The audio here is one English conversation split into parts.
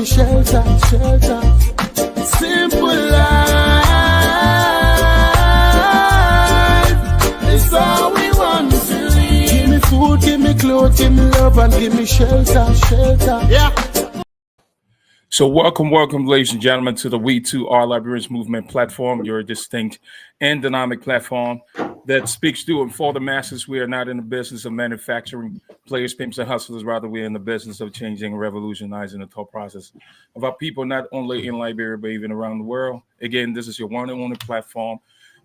me shelter. Simple life is all we want to live. Give me food, give me clothes, give me love, and give me shelter. Yeah. So welcome, ladies and gentlemen, to the We Too Are Librarians Movement platform, your distinct and dynamic platform that speaks to and for the masses. We are not in the business of manufacturing players, pimps, and hustlers. Rather, we are in the business of changing and revolutionizing the thought process of our people, not only in Liberia, but even around the world. Again, this is your one-on-one platform,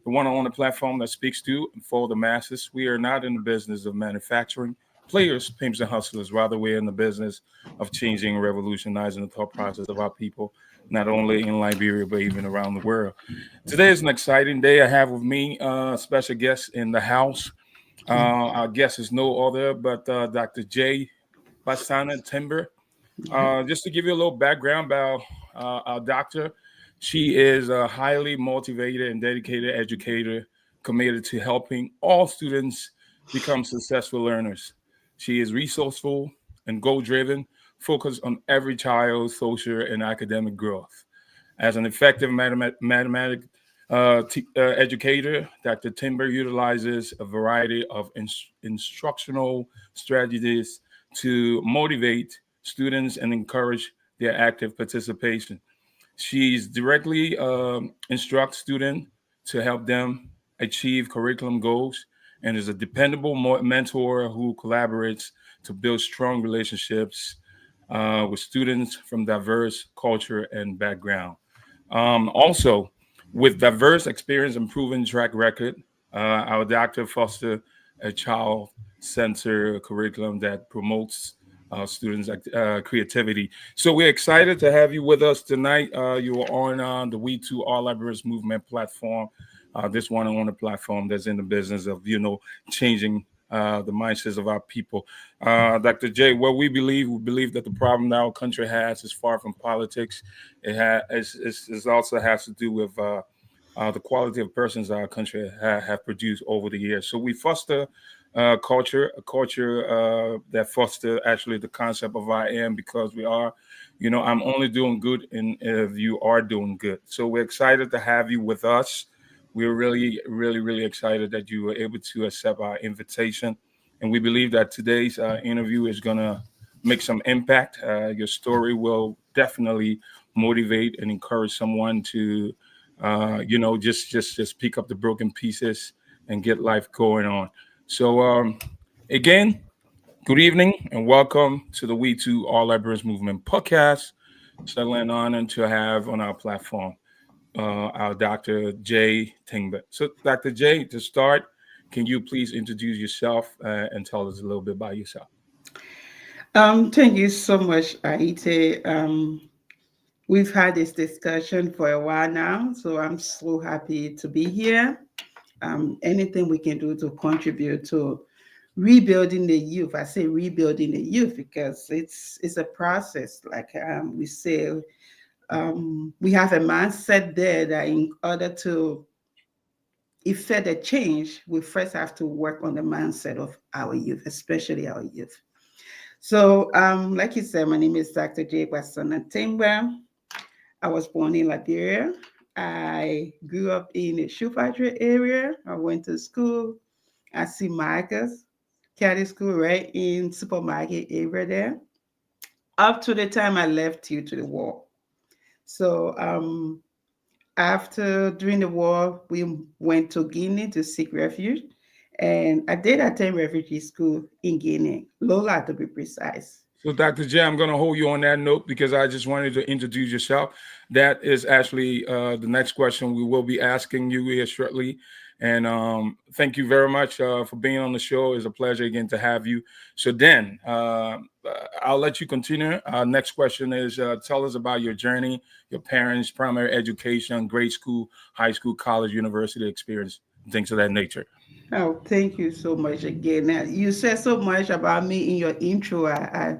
the one-on-one platform that speaks to and for the masses. We are not in the business of manufacturing players, pimps, and hustlers. Rather, we're in the business of changing and revolutionizing the thought process of our people, not only in Liberia, but even around the world. Today is an exciting day. I have with me a special guest in the house. Our guest is no other but Dr. J. Basana Timber. Just to give you a little background about our doctor, she is a highly motivated and dedicated educator committed to helping all students become successful learners. She is resourceful and goal-driven, focused on every child's social and academic growth. As an effective mathematic educator, Dr. Timber utilizes a variety of instructional strategies to motivate students and encourage their active participation. She's directly instructs students to help them achieve curriculum goals and is a dependable mentor who collaborates to build strong relationships with students from diverse culture and background. Also, with diverse experience and proven track record, our doctor foster a child-centered curriculum that promotes students' creativity. So we're excited to have you with us tonight. You are on the We Too All Librarians Movement platform, this one-on-one platform that's in the business of, changing the mindsets of our people. Dr. J, what we believe that the problem that our country has is far from politics. It also has to do with the quality of persons our country have produced over the years. So we foster a culture that foster actually the concept of I am because we are, I'm only doing good if you are doing good. So we're excited to have you with us. We're really, really, really excited that you were able to accept our invitation. And we believe that today's interview is going to make some impact. Your story will definitely motivate and encourage someone to, just pick up the broken pieces and get life going on. So, again, good evening and welcome to the We Too All Librarians Movement podcast. It's an honor to have on our platform our Dr. J. Tingba. So, Dr. J, to start, can you please introduce yourself and tell us a little bit about yourself? Thank you so much, Aite. We've had this discussion for a while now, so I'm so happy to be here. Anything we can do to contribute to rebuilding the youth. I say rebuilding the youth because it's a process. Like we say, we have a mindset there that in order to effect a change, we first have to work on the mindset of our youth, especially our youth. So, like you said, my name is Dr. J. Basana Tingba. I was born in Liberia. I grew up in the shoe factory area. I went to school at St. Marcus Catholic School, right in supermarket area there, up to the time I left due to the war. So during the war, we went to Guinea to seek refuge. And I did attend refugee school in Guinea, Lola to be precise. So, Dr. J, I'm going to hold you on that note because I just wanted to introduce yourself. That is actually the next question we will be asking you here shortly. And thank you very much for being on the show. It's a pleasure again to have you. So then I'll let you continue. Our next question is tell us about your journey, your parents, primary education, grade school, high school, college, university experience, things of that nature. Oh, thank you so much again. Now, you said so much about me in your intro. I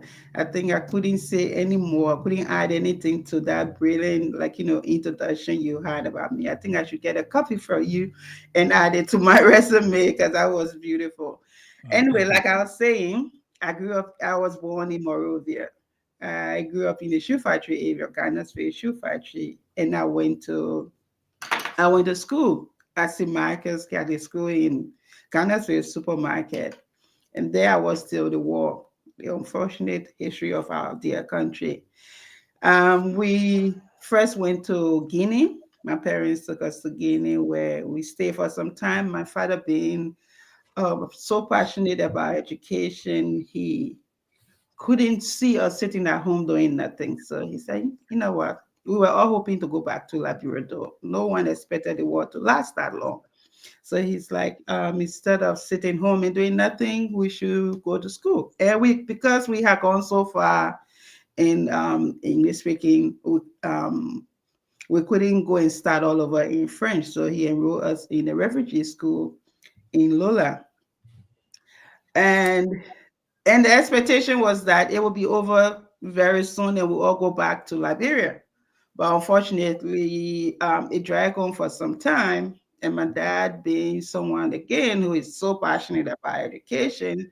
think I couldn't say any more. I couldn't add anything to that brilliant, introduction you had about me. I think I should get a copy from you and add it to my resume because that was beautiful. Anyway, like I was saying, I was born in Monrovia. I grew up in the shoe factory area, Ghana's first shoe factory, and I went to school at St. Michael's Catholic School in Ghana's first supermarket, and there I was till the war, the unfortunate history of our dear country. We first went to Guinea. My parents took us to Guinea, where we stayed for some time. My father being so passionate about education, he couldn't see us sitting at home doing nothing. So he said, you know what? We were all hoping to go back to Liberia, though. No one expected the war to last that long. So he's like, instead of sitting home and doing nothing, we should go to school. And because we had gone so far in English speaking, we couldn't go and start all over in French. So he enrolled us in a refugee school in Lola. And and the expectation was that it will be over very soon and we'll all go back to Liberia. But unfortunately, it dragged on for some time. And my dad, being someone again who is so passionate about education,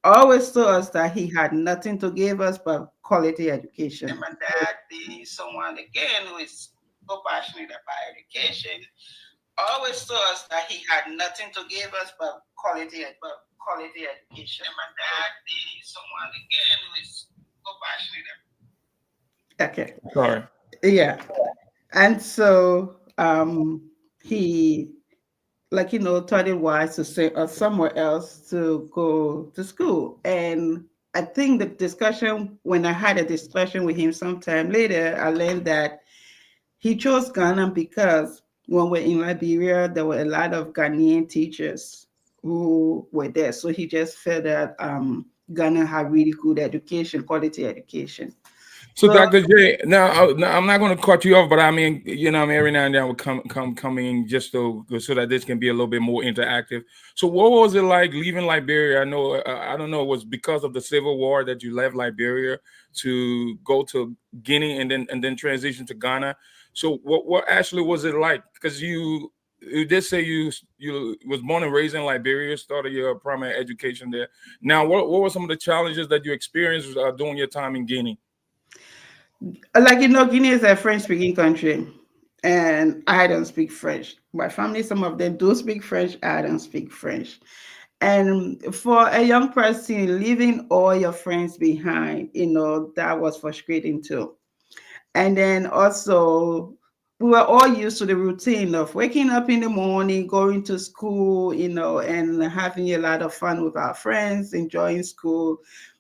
always told us that he had nothing to give us but quality education. And my dad, being someone again who is so passionate about education, always told us that he had nothing to give us but quality education. And my dad, being someone again who is so passionate. Okay. Sorry. Yeah. And so he, like, thought it wise to say somewhere else to go to school. And I think the discussion, when I had a discussion with him sometime later, I learned that he chose Ghana because when we're in Liberia, there were a lot of Ghanaian teachers who were there. So he just felt that Ghana had really good education, quality education. So, Dr. J, now I'm not going to cut you off, but I mean, every now and then I would come in just so that this can be a little bit more interactive. So, what was it like leaving Liberia? I know, I don't know, it was because of the Civil War that you left Liberia to go to Guinea and then transition to Ghana. So, what actually was it like? Because you did say you was born and raised in Liberia, started your primary education there. Now, what were some of the challenges that you experienced during your time in Guinea? Like, Guinea is a French-speaking country, and I don't speak French. My family, some of them do speak French. I don't speak French. And for a young person, leaving all your friends behind, that was frustrating too. And then also, we were all used to the routine of waking up in the morning, going to school, and having a lot of fun with our friends, enjoying school.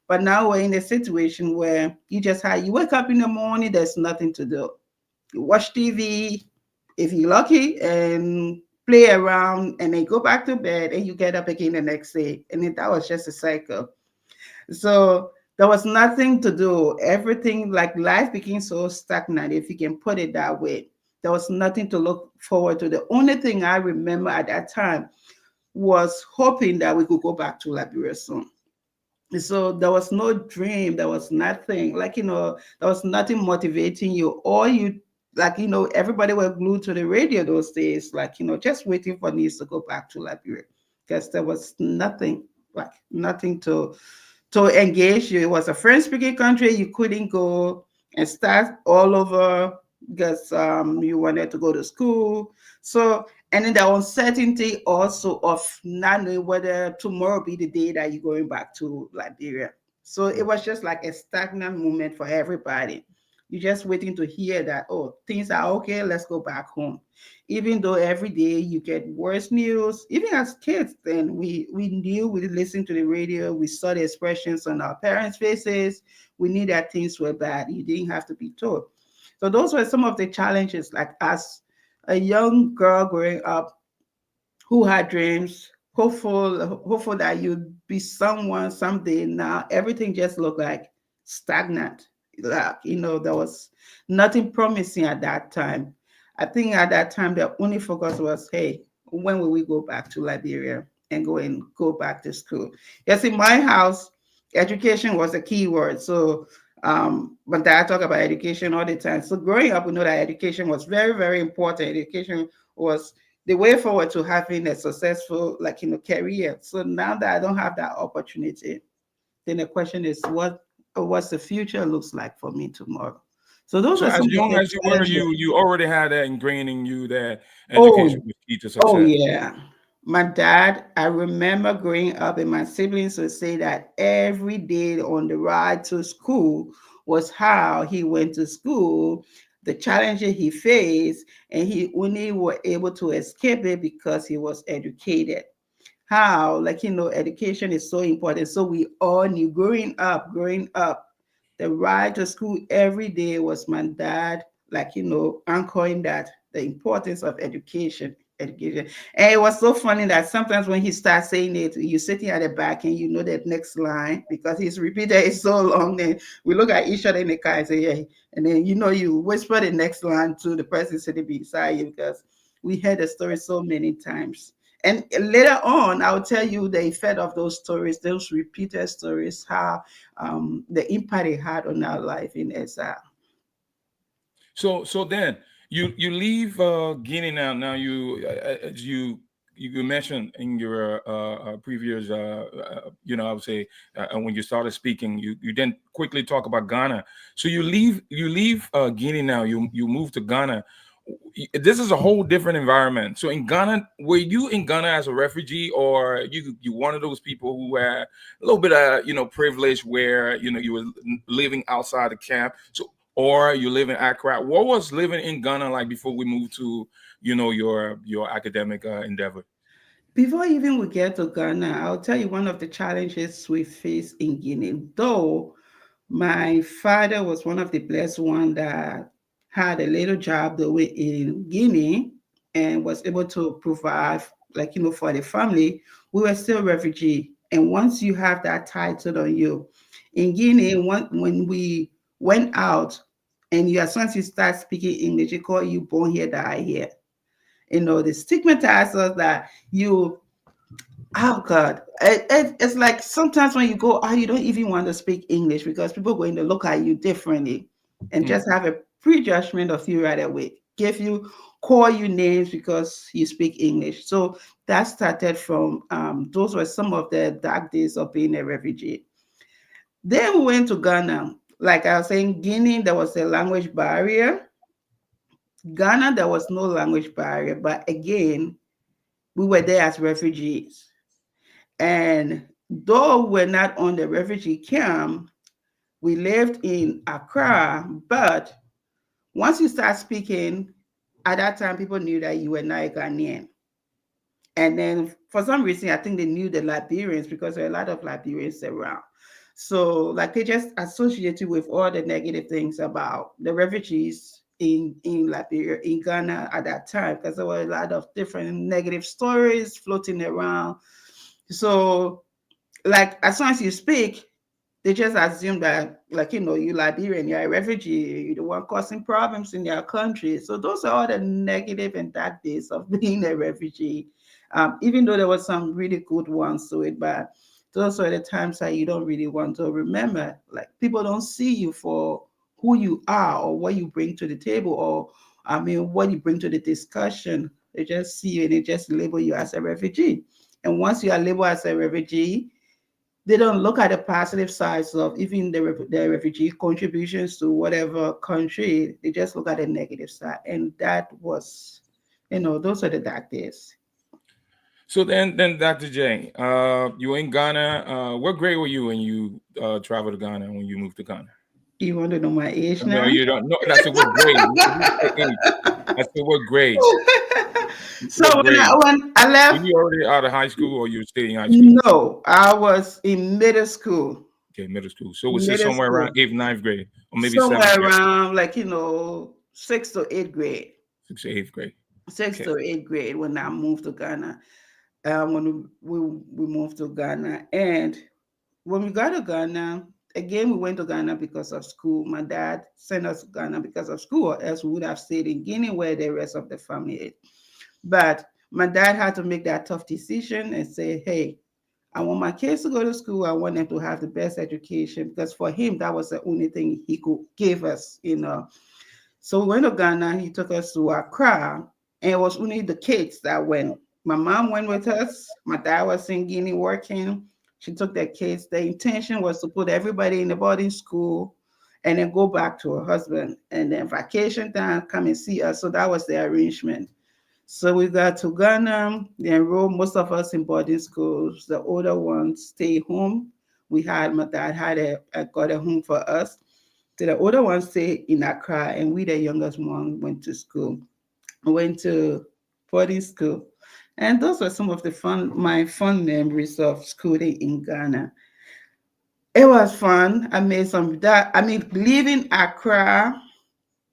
But now we're in a situation where you wake up in the morning, there's nothing to do. You watch TV, if you're lucky, and play around, and then go back to bed, and you get up again the next day. And then that was just a cycle. So there was nothing to do. Everything, like, life became so stagnant, if you can put it that way. There was nothing to look forward to. The only thing I remember at that time was hoping that we could go back to Liberia soon. So there was no dream, there was nothing, like, there was nothing motivating you. Or you, like, everybody were glued to the radio those days, like, just waiting for news to go back to Liberia, because there was nothing, like, nothing to engage you. It was a French speaking country. You couldn't go and start all over because you wanted to go to school. So, and then the uncertainty also of not knowing whether tomorrow be the day that you're going back to Liberia. So it was just like a stagnant moment for everybody. You're just waiting to hear that, oh, things are okay, let's go back home. Even though every day you get worse news, even as kids, then we knew, we listened to the radio, we saw the expressions on our parents' faces, we knew that things were bad. You didn't have to be told. So those were some of the challenges, like, as a young girl growing up who had dreams, hopeful that you'd be someone someday. Now everything just looked like stagnant. Like, there was nothing promising at that time. I think at that time the only focus was, hey, when will we go back to Liberia and go back to school? Yes, in my house, education was a key word. So but I talk about education all the time. So growing up, we know that education was very, very important. Education was the way forward to having a successful, career. So now that I don't have that opportunity, then the question is, what what the future looks like for me tomorrow. So those So are as some of young the as you were, challenges. you already had that ingrained in you that education Oh, was key to oh success. yeah. My dad, I remember growing up and my siblings would say that every day on the ride to school was how he went to school, the challenges he faced, and he only were able to escape it because he was educated. How, like, education is so important. So we all knew growing up, the ride to school every day was my dad, like, anchoring that the importance of education. And it was so funny that sometimes when he starts saying it, you're sitting at the back and you know that next line because he's repeated it so long. Then we look at each other in the car and say, yeah. And then, you whisper the next line to the person sitting beside you because we heard the story so many times. And later on, I'll tell you the effect of those stories, those repeated stories, how the impact it had on our life in SR. So then you leave Guinea now. Now as you mentioned in your previous I would say when you started speaking, you then quickly talk about Ghana. So you leave Guinea now. You move to Ghana. This is a whole different environment. So in Ghana, were you in Ghana as a refugee, or you one of those people who had a little bit of privilege, where you were living outside the camp? So, or you live in Accra. What was living in Ghana like before we moved to your academic endeavor? Before even we get to Ghana, I'll tell you one of the challenges we face in Guinea. Though my father was one of the blessed one that had a little job the way in Guinea and was able to provide, like, for the family. We were still refugee. And once you have that title on you, in Guinea, when we went out, and as soon as you start speaking English, you call you born here, die here. They stigmatize us that you, oh God, it's like sometimes when you go out, you don't even want to speak English because people are going to look at you differently and Mm. just have a prejudgment of you right away. Call you names because you speak English. So that started from, those were some of the dark days of being a refugee. Then we went to Ghana. Like I was saying, Guinea, there was a language barrier. Ghana, there was no language barrier, but again, we were there as refugees. And though we're not on the refugee camp, we lived in Accra. But once you start speaking, at that time, people knew that you were not a Ghanaian. And then for some reason, I think they knew the Liberians because there are a lot of Liberians around. So, like, they just associated with all the negative things about the refugees in Liberia, in Ghana at that time, because there were a lot of different negative stories floating around. So, like, as soon as you speak, they just assume that, like, you Liberian, you're a refugee, you're the one causing problems in their country. So those are all the negative and dark days of being a refugee. Even though there were some really good ones to it, but those are the times that you don't really want to remember. Like, people don't see you for who you are or what you bring to the table, or what you bring to the discussion. They just see you and they just label you as a refugee. And once you are labeled as a refugee, they don't look at the positive sides of even the refugee contributions to whatever country. They just look at the negative side, and that was, those are the dark days. So then Dr. J, you were in Ghana. What grade were you when you traveled to Ghana, when you moved to Ghana? You want to know my age No, now? you don't. No, that's what grade. You didn't say age. I said what grade. So What when I grade? when I Were left, you already out of high school, or you were still in high school? no, I was in middle school. Okay, middle school. So was it Middle somewhere around school, eighth, ninth grade, or maybe seventh somewhere grade, around, like, sixth to eighth grade, sixth or eighth grade? sixth Okay. to eighth grade when I moved to Ghana. When we moved to Ghana, and when we got to Ghana, again, we went to Ghana because of school. My dad sent us to Ghana because of school, or else we would have stayed in Guinea where the rest of the family is. But my dad had to make that tough decision and say, hey, I want my kids to go to school. I want them to have the best education because for him, that was the only thing he could give us. So we went to Ghana. He took us to Accra, and it was only the kids that went. My mom went with us. My dad was in Guinea working. She took the kids. The intention was to put everybody in the boarding school and then go back to her husband. And then vacation time, come and see us. So that was the arrangement. So we got to Ghana. They enrolled most of us in boarding schools. The older ones stayed home. My dad had got a home for us. So the older ones stayed in Accra, and we, the youngest one, went to school. Went to boarding school. And those were some of my fun memories of schooling in Ghana. It was fun. I made some that. I mean, leaving Accra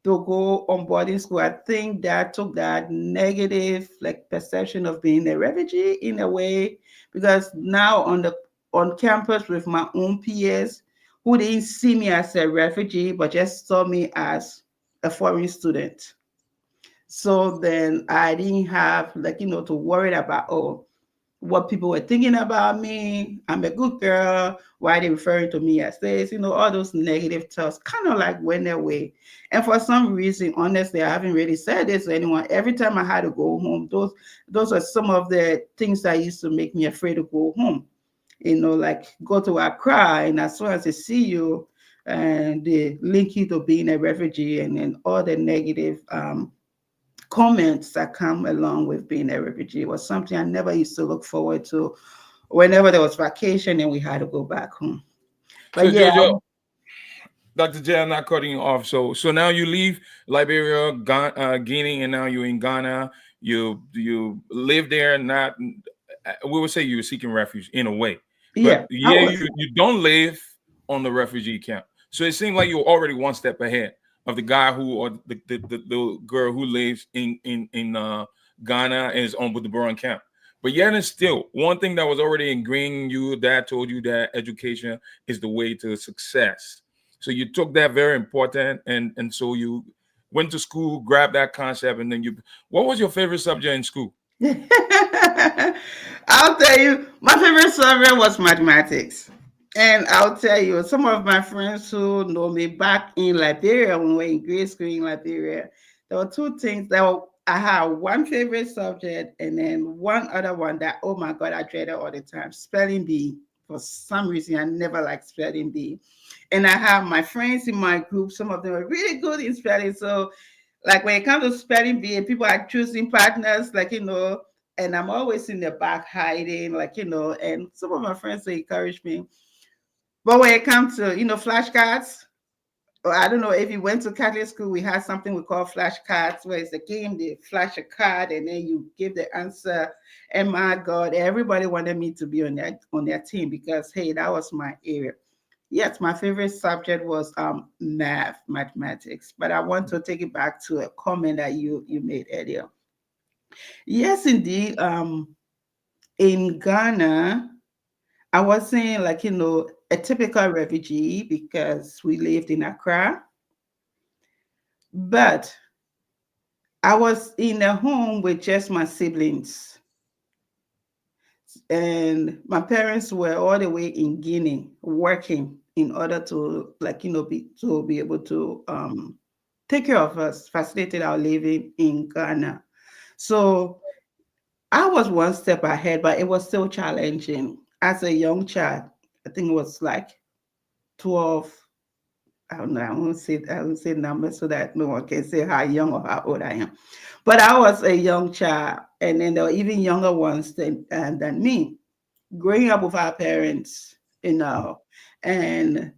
to go on boarding school, I think that took that negative like perception of being a refugee in a way, because now on campus with my own peers who didn't see me as a refugee but just saw me as a foreign student. So then I didn't have like to worry about what people were thinking about me. I'm a good girl. Why are they referring to me as this? All those negative thoughts kind of like went away. And for some reason, honestly, I haven't really said this to anyone. Every time I had to go home, those are some of the things that used to make me afraid to go home. Like go to Accra, and as soon as they see you, and they link you to being a refugee, and then all the negative comments that come along with being a refugee was something I never used to look forward to whenever there was vacation and we had to go back home. But So yeah, Jojo, Dr. J, I'm not cutting you off. So now you leave Liberia, Guinea, and now you're in Ghana. You live there, not we would say you were seeking refuge in a way, but yeah, I yeah, was. you don't live on the refugee camp. So it seemed like you were already one step ahead of the guy who or the girl who lives in Ghana and is on with the Burun camp. But yet and still, one thing that was already ingrained in you, dad told you that education is the way to success. So you took that very important, and so you went to school, grabbed that concept, and then you. What was your favorite subject in school? I'll tell you, my favorite subject was mathematics. And I'll tell you, some of my friends who know me back in Liberia, when we were in grade school in Liberia, there were two things I had one favorite subject and then one other one that, oh my God, I dreaded all the time, spelling bee. For some reason, I never liked spelling bee. And I have my friends in my group, some of them are really good in spelling. So like when it comes to spelling bee and people are choosing partners, and I'm always in the back hiding, and some of my friends they encourage me. But when it comes to, flashcards, or I don't know if you went to Catholic school, we had something we call flashcards, where it's a game, they flash a card and then you give the answer. And my God, everybody wanted me to be on their team because hey, that was my area. Yes, my favorite subject was mathematics. But I want to take it back to a comment that you made earlier. Yes, indeed. In Ghana, I wasn't like, a typical refugee because we lived in Accra, but I was in a home with just my siblings. And my parents were all the way in Guinea working in order to be able to take care of us, facilitate our living in Ghana. So I was one step ahead, but it was still challenging. As a young child, I think it was like 12. I don't know. I won't say numbers so that no one can say how young or how old I am. But I was a young child, and then there were even younger ones than me. Growing up with our parents, and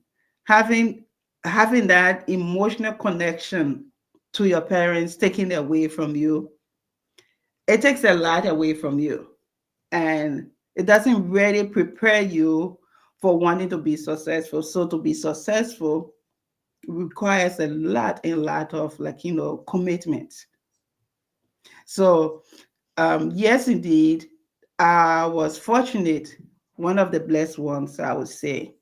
having having that emotional connection to your parents taken away from you, it takes a lot away from you, and it doesn't really prepare you for wanting to be successful. So to be successful requires a lot of commitment. So yes, indeed, I was fortunate, one of the blessed ones, I would say,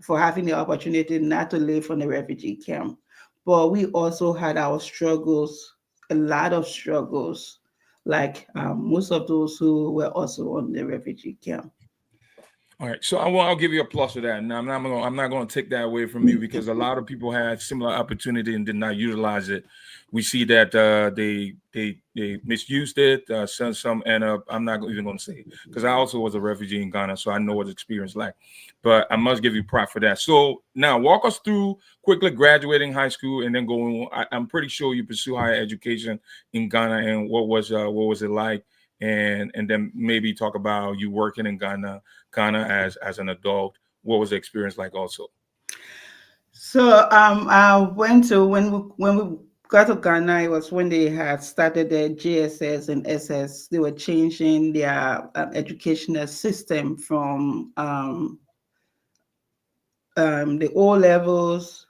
for having the opportunity not to live on a refugee camp. But we also had our struggles, a lot of struggles, like most of those who were also on the refugee camp. All right, so I'll give you a plus for that. And I'm not going to take that away from you because a lot of people had similar opportunity and did not utilize it. We see that they misused it. Some end up. I'm not even going to say it because I also was a refugee in Ghana, so I know what the experience like. But I must give you prop for that. So now walk us through quickly graduating high school and then going. I'm pretty sure you pursue higher education in Ghana, and what was it like? And then maybe talk about you working in Ghana as an adult. What was the experience like also? So I went to when we got to Ghana, it was when they had started the GSS and SS. They were changing their educational system from the O levels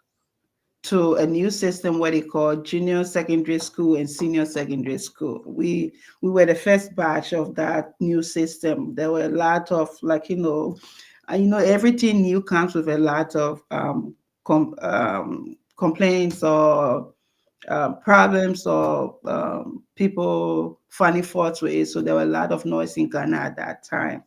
to a new system what they call junior secondary school and senior secondary school. We were the first batch of that new system. There were a lot of everything new comes with a lot of complaints or problems or people finding faults with it. So there were a lot of noise in Ghana at that time.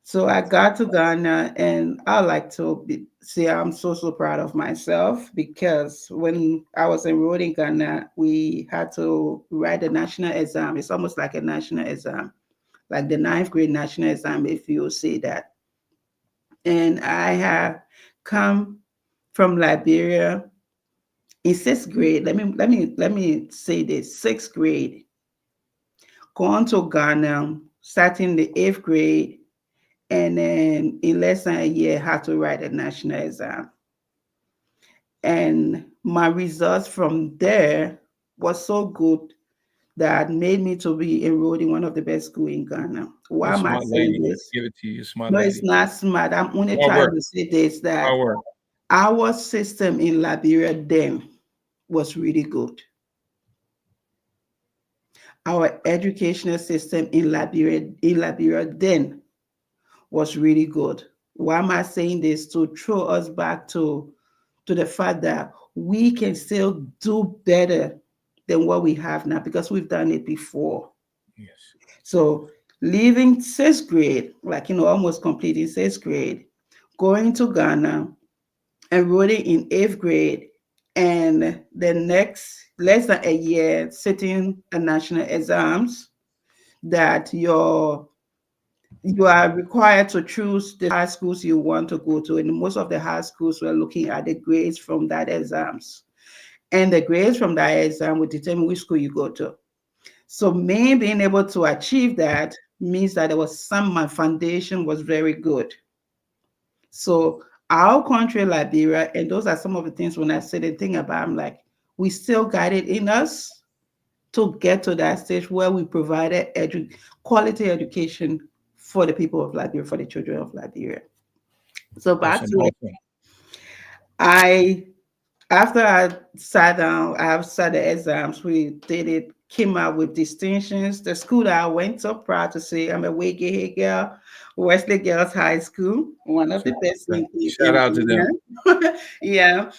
So I got to Ghana, and I like to say I'm so proud of myself because when I was enrolled in Ghana, we had to write a national exam. It's almost like a national exam, like the ninth grade national exam, if you say that. And I have come from Liberia in sixth grade. Let me say this: sixth grade, gone to Ghana, starting the eighth grade, and then in less than a year had to write a national exam. And my results from there was so good that made me to be enrolled in one of the best schools in Ghana. You're Why a am I smart saying lady. I this? give it to you. You're a smart No, it's lady. not smart. I'm only Hard trying work. to say this Hard that work. our system in Liberia then was really good. Our educational system in Liberia then was really good. Why am I saying this? To throw us back to the fact that we can still do better than what we have now because we've done it before. Yes. So leaving sixth grade, almost completing sixth grade, going to Ghana, enrolling in eighth grade, and the next less than a year sitting a national exams that you are required to choose the high schools you want to go to. And most of the high schools were looking at the grades from that exams. And the grades from that exam would determine which school you go to. So me being able to achieve that means that there was my foundation was very good. So our country, Liberia, and those are some of the things when I say the thing about, I'm like, we still got it in us to get to that stage where we provided quality education for the people of Liberia, for the children of Liberia. So back Awesome. to it. Awesome. I After I sat down, I sat the exams, we did it, came out with distinctions. The school that I went to, proud to say, I'm a Wege girl, Wesley Girls High School, one of Shout the out to best them. Shout in out to them. Ghana. Yeah.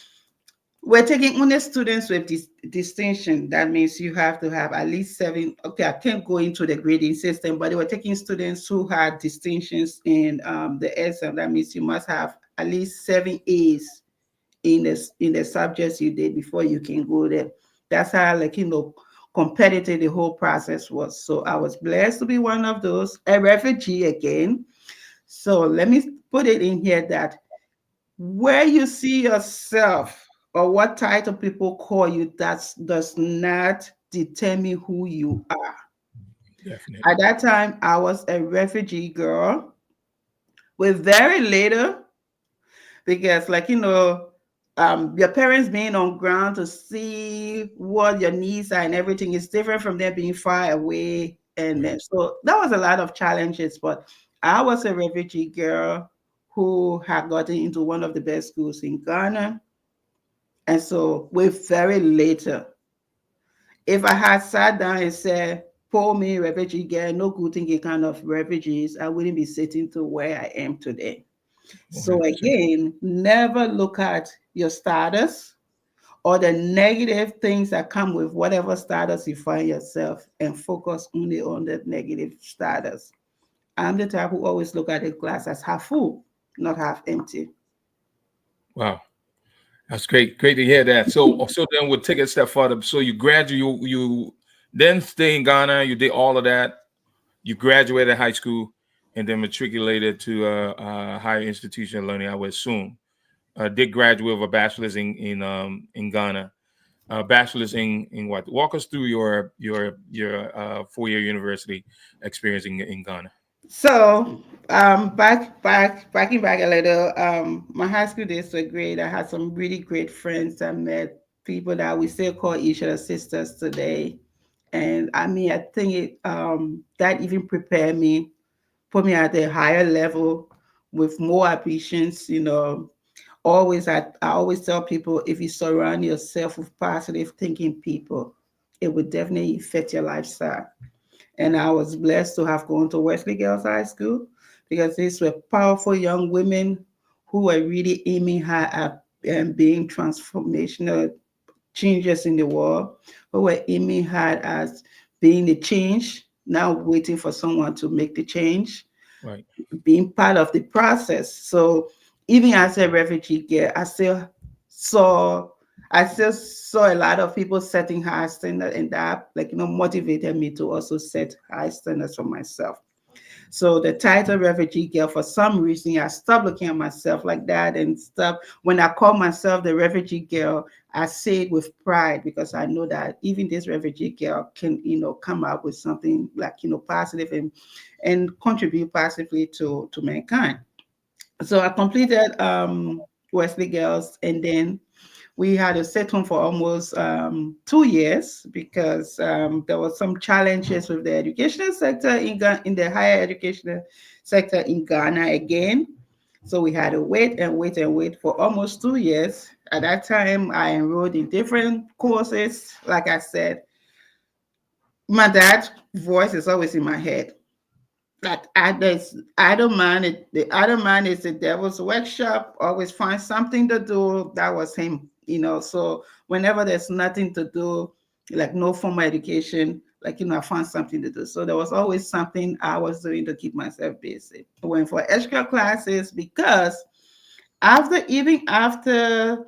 We're taking only students with distinction. That means you have to have at least seven. Okay, I can't go into the grading system, but they were taking students who had distinctions in the exam. That means you must have at least 7 A's in the subjects you did before you can go there. That's how competitive the whole process was. So I was blessed to be one of those, a refugee again. So let me put it in here that where you see yourself or what title people call you, that does not determine who you are. At Definitely. that time, I was a refugee girl with very little because your parents being on ground to see what your needs are and everything is different from them being far away. And Right. then so that was a lot of challenges, but I was a refugee girl who had gotten into one of the best schools in Ghana. And so with very little, if I had sat down and said, "Pull me refugee girl, no good thinking kind of refugees," I wouldn't be sitting to where I am today. So 100%. again, never look at your status or the negative things that come with whatever status you find yourself and focus only on the negative status. I'm the type who always look at the glass as half full, not half empty. Wow. That's great. Great to hear that. So then we'll take it a step further. So you graduate, you then stay in Ghana. You did all of that. You graduated high school and then matriculated to a higher institution of learning, I would assume. Did graduate with a bachelor's in Ghana. Bachelor's in what? Walk us through your 4-year university experience in Ghana. So, backing back a little, my high school days were great. I had some really great friends. I met people that we still call each other sisters today. And I mean, I think that even prepared me, put me at a higher level with more ambitions. I always tell people, if you surround yourself with positive thinking people, it would definitely affect your lifestyle. And I was blessed to have gone to Wesley Girls High School because these were powerful young women who were really aiming high at being transformational changes in the world, who were aiming high at being the change, now waiting for someone to make the change, Right. being part of the process. So even as a refugee girl, saw I still saw a lot of people setting high standards, and that motivated me to also set high standards for myself. So the title refugee girl, for some reason, I stopped looking at myself like that and stuff. When I call myself the refugee girl, I say it with pride because I know that even this refugee girl can, come up with something like, positive and contribute positively to mankind. So I completed Wesley Girls, and then we had to sit home for almost 2 years because there was some challenges with the educational sector in the higher educational sector in Ghana again. So we had to wait and wait and wait for almost 2 years. At that time, I enrolled in different courses. Like I said, my dad's voice is always in my head. That I don't mind it. The other man is the devil's workshop. Always find something to do. That was him, So whenever there's nothing to do, like no formal education, I found something to do. So there was always something I was doing to keep myself busy. I went for extra classes because even after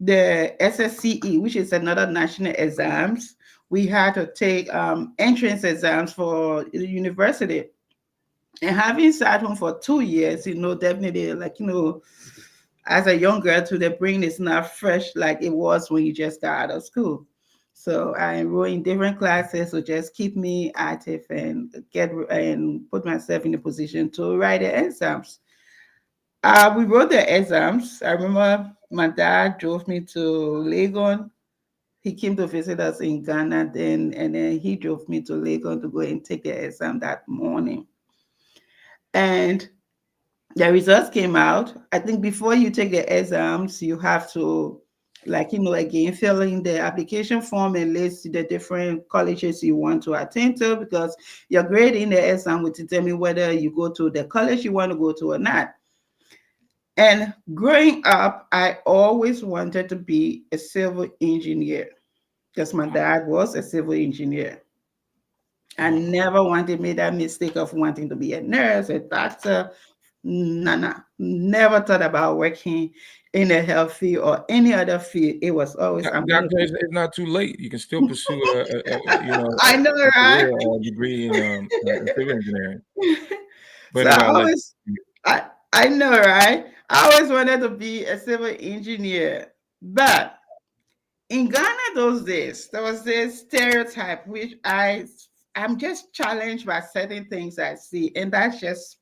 the SSCE, which is another national exams, we had to take entrance exams for the university. And having sat home for 2 years, definitely as a young girl to the brain is not fresh like it was when you just got out of school. So I enroll in different classes to just keep me active and put myself in a position to write the exams. We wrote the exams. I remember my dad drove me to Legon. He came to visit us in Ghana then, and then he drove me to Legon to go and take the exam that morning. And the results came out. I think before you take the exams, you have to, again, fill in the application form and list the different colleges you want to attend to because your grade in the exam will determine whether you go to the college you want to go to or not. And growing up, I always wanted to be a civil engineer because my dad was a civil engineer. I never wanted to make that mistake of wanting to be a nurse, a doctor. Nana, never thought about working in a health field or any other field. It was always I'm gonna Doctor, it's not too late. You can still pursue I know, a right? career or a degree in civil engineering. So But I know, right? I always wanted to be a civil engineer. But in Ghana those days, there was this stereotype which I'm just challenged by certain things I see, and that's just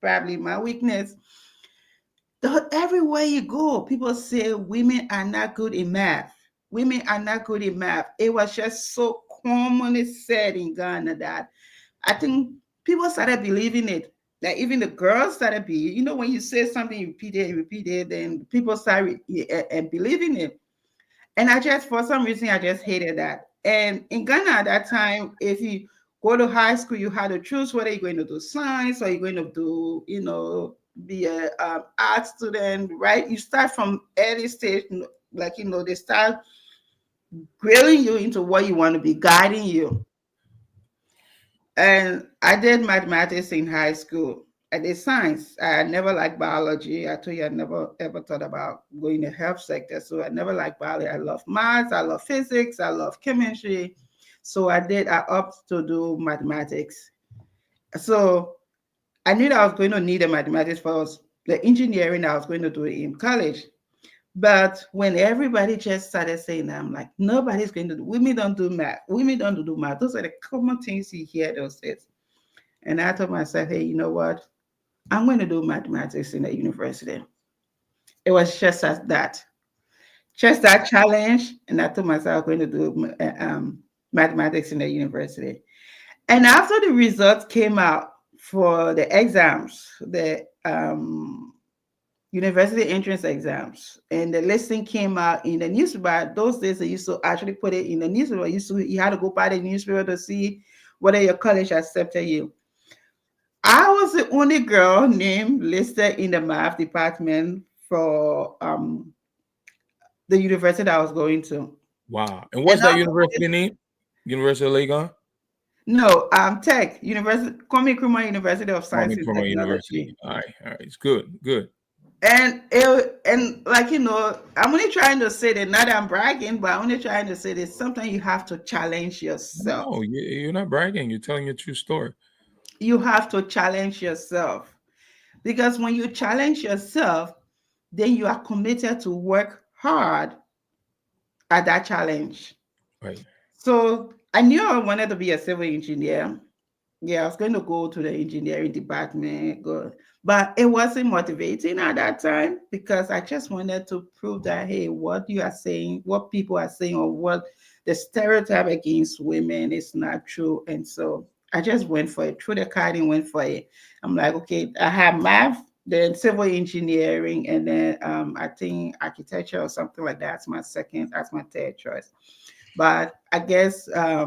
probably my weakness. Everywhere you go, people say women are not good in math. Women are not good in math. It was just so commonly said in Ghana that I think people started believing it. That even the girls started when you say something, you repeat it, then people started and believing it. And for some reason, I just hated that. And in Ghana at that time, if you go to high school, you had to choose whether you're going to do science or you're going to do, be a art student, right? You start from early stage, they start grilling you into what you want to be, guiding you. And I did mathematics in high school. I did science. I never liked biology. I told you I never ever thought about going to health sector. So I never liked biology. I love maths. I love physics. I love chemistry. So I opted to do mathematics. So I knew that I was going to need a mathematics for the engineering I was going to do in college. But when everybody just started saying that, I'm like, nobody's going to do, women don't do math. Women don't do math. Those are the common things you hear those days. And I told myself, hey, you know what? I'm going to do mathematics in the university. It was just that challenge. And I told myself I'm going to do mathematics in the university. And after the results came out for the exams, the university entrance exams, and the listing came out in the newspaper. Those days they used to actually put it in the newspaper. You had to go by the newspaper to see whether your college accepted you. I was the only girl named listed in the math department for the university that I was going to. Wow. And And what's that university name? University of Legon? no, Tech University, Kwame Nkrumah University of Kwame Science and Nkrumah Technology. University. All right. All right. It's good. Good. And like I'm only trying to say that, not that I'm bragging, but I'm only trying to say that sometimes you have to challenge yourself. No, you're not bragging. You're telling a true story. You have to challenge yourself, because when you challenge yourself, then you are committed to work hard at that challenge. Right. So I knew I wanted to be a civil engineer. Yeah, I was going to go to the engineering department, but it wasn't motivating at that time, because I just wanted to prove that, hey, what you are saying, what people are saying, or what the stereotype against women is not true. And so I just went for it, threw the card and went for it. I'm like, okay, I have math, then civil engineering, and then I think architecture or something like that. That's my third choice. But I guess I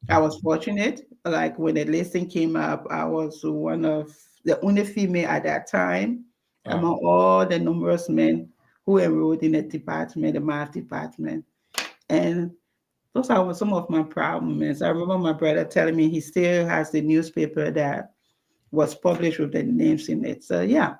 was fortunate. Like when the listing came up, I was one of the only female at that time among all the numerous men who enrolled in the department, the math department. And those are some of my proud moments. I remember my brother telling me he still has the newspaper that was published with the names in it. So yeah,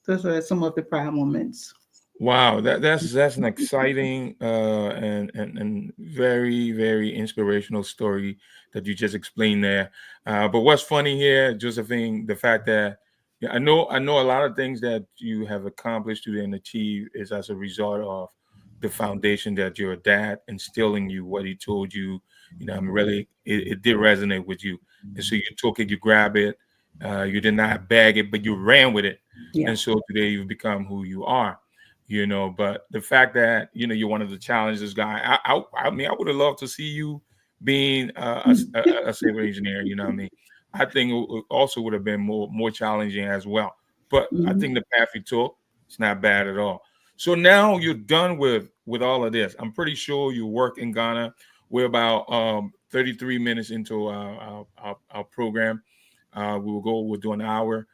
those were some of the proud moments. Wow, that's an exciting and very very inspirational story that you just explained there. But what's funny here, Josephine, the fact that yeah, I know a lot of things that you have accomplished today and achieved is as a result of the foundation that your dad instilling you, what he told you. I'm really it did resonate with you, and so you took it, you grab it, you did not bag it, but you ran with it, Yeah. and so today you've become who you are. But the fact that you're one of the challenges guy, I mean, I would have loved to see you being a civil engineer. You know what I mean? I think also would have been more challenging as well. But I Mhm. think the path you took, it's not bad at all. So now you're done with all of this. I'm pretty sure you work in Ghana. We're about 33 minutes into our program. We'll do an hour.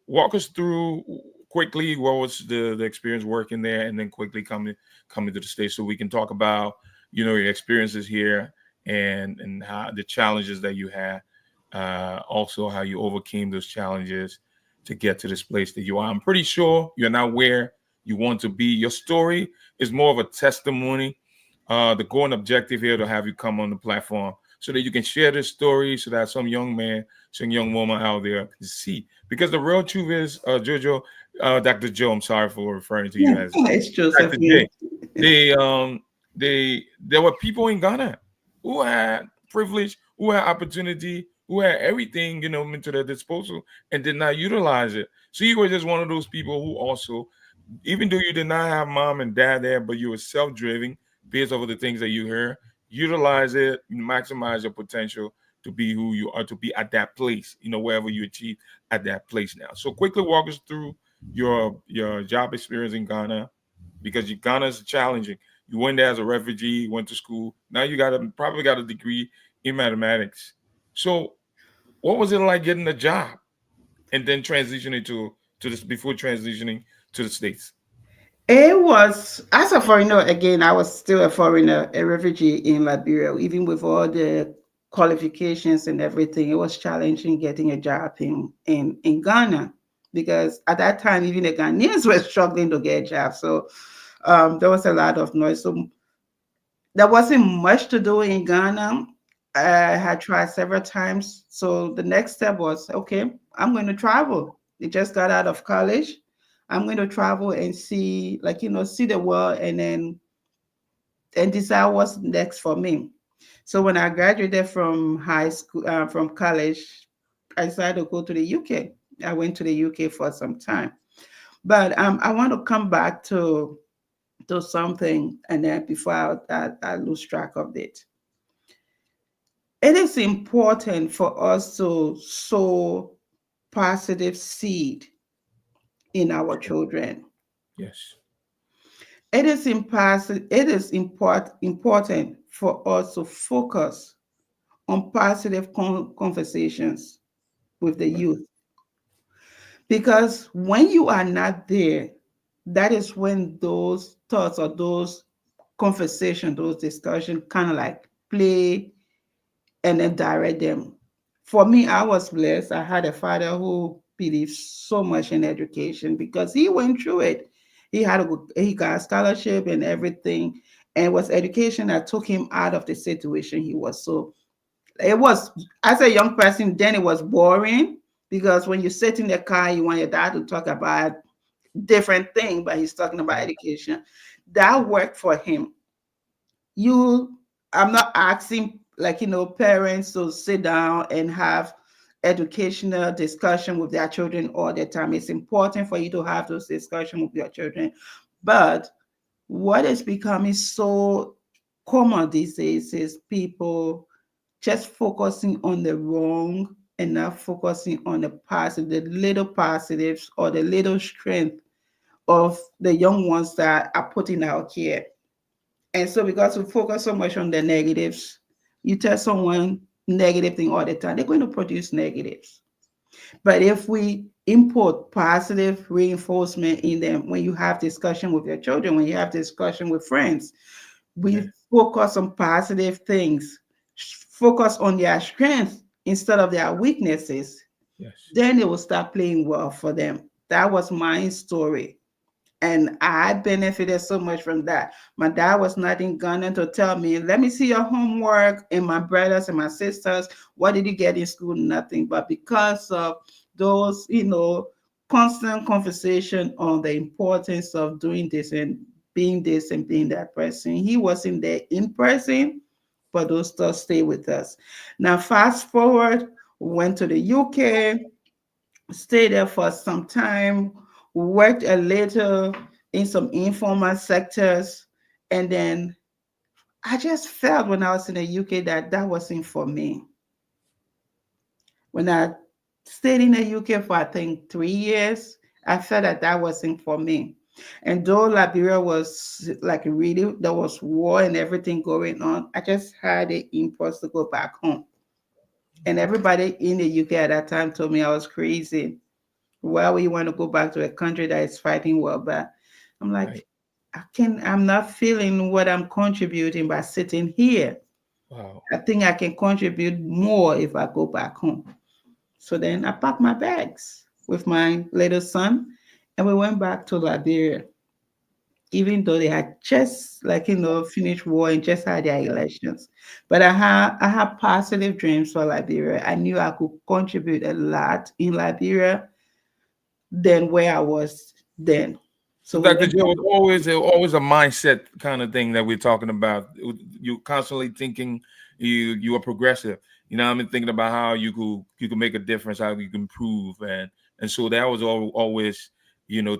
Walk us through quickly what was the experience working there, and then quickly coming to the States, so we can talk about your experiences here and how the challenges that you had, also how you overcame those challenges to get to this place that you are. I'm pretty sure you're not where you want to be. Your story is more of a testimony. The goal and objective here to have you come on the platform so that you can share this story, so that some young man, some young woman out there can see. Because the real truth is, Jojo, Dr. Joe, I'm sorry for referring to you Yeah, as it's Dr. Josephine. J. There were people in Ghana who had privilege, who had opportunity, who had everything, to their disposal and did not utilize it. So you were just one of those people who also, even though you did not have mom and dad there, but you were self-driven based off of the things that you heard, utilize it, maximize your potential to be who you are, to be at that place, wherever you achieve at that place now. So quickly walk us through your job experience in Ghana, because Ghana is challenging. You went there as a refugee, went to school. Now you probably got a degree in mathematics. So what was it like getting a job and then transitioning to this before transitioning to the States? It was, as a foreigner, again, I was still a foreigner, a refugee in Liberia, even with all the qualifications and everything. It was challenging getting a job in Ghana because at that time, even the Ghanaians were struggling to get jobs. So there was a lot of noise. So there wasn't much to do in Ghana. I had tried several times. So the next step was, okay, I'm going to travel. I just got out of college. I'm going to travel and see, like, see the world and decide what's next for me. So when I graduated from high school, from college, I decided to go to the UK. I went to the UK for some time. But I want to come back to something, and then before I lose track of it. It is important for us to sow positive seed in our children. Yes. Important for us to focus on positive conversations with the youth, because when you are not there, that is when those thoughts or those conversations, those discussions kind of like play and then direct them. For me, I was blessed. I had a father who believed so much in education because he went through it. He got a scholarship and everything, and it was education that took him out of the situation he was. So it was, as a young person, then it was boring because when you sit in the car, you want your dad to talk about different thing, but he's talking about education. That worked for him. You, I'm not asking, like, parents to sit down and have educational discussion with their children all the time. It's important for you to have those discussions with your children. But what is becoming so common these days is people just focusing on the wrong and not focusing on the positive, the little positives or the little strength of the young ones that are putting out here. And so because we focus so much on the negatives, you tell someone negative thing all the time, they're going to produce negatives. But if we import positive reinforcement in them, when you have discussion with your children, when you have discussion with friends, Yeah. we focus on positive things, focus on their strengths instead of their weaknesses, Yes. then it will start playing well for them. That was my story. And I benefited so much from that. My dad was not in Ghana to tell me, let me see your homework and my brothers and my sisters. What did you get in school? Nothing. But because of those, constant conversation on the importance of doing this and being that person, he wasn't there in person, but those thoughts stay with us. Now, fast forward, went to the UK, stayed there for some time, worked a little in some informal sectors, and then I just felt when I was in the UK that that wasn't for me. When I stayed in the UK for I think 3 years, I felt that that wasn't for me. And though Liberia was like really, there was war and everything going on, I just had the impulse to go back home. And everybody in the UK at that time told me I was crazy. Why we want to go back to a country that is fighting war? But I'm Right. like, I'm not feeling what I'm contributing by sitting here. Wow. I think I can contribute more if I go back home. So then I packed my bags with my little son and we went back to Liberia, even though they had just finished war and just had their elections. But I had positive dreams for Liberia. I knew I could contribute a lot in Liberia than where I was then. So, So we Dr. went Joe, back. it was always a mindset kind of thing that we're talking about. You constantly thinking you are progressive. I've been thinking about how you could make a difference, how you can improve, and so that was always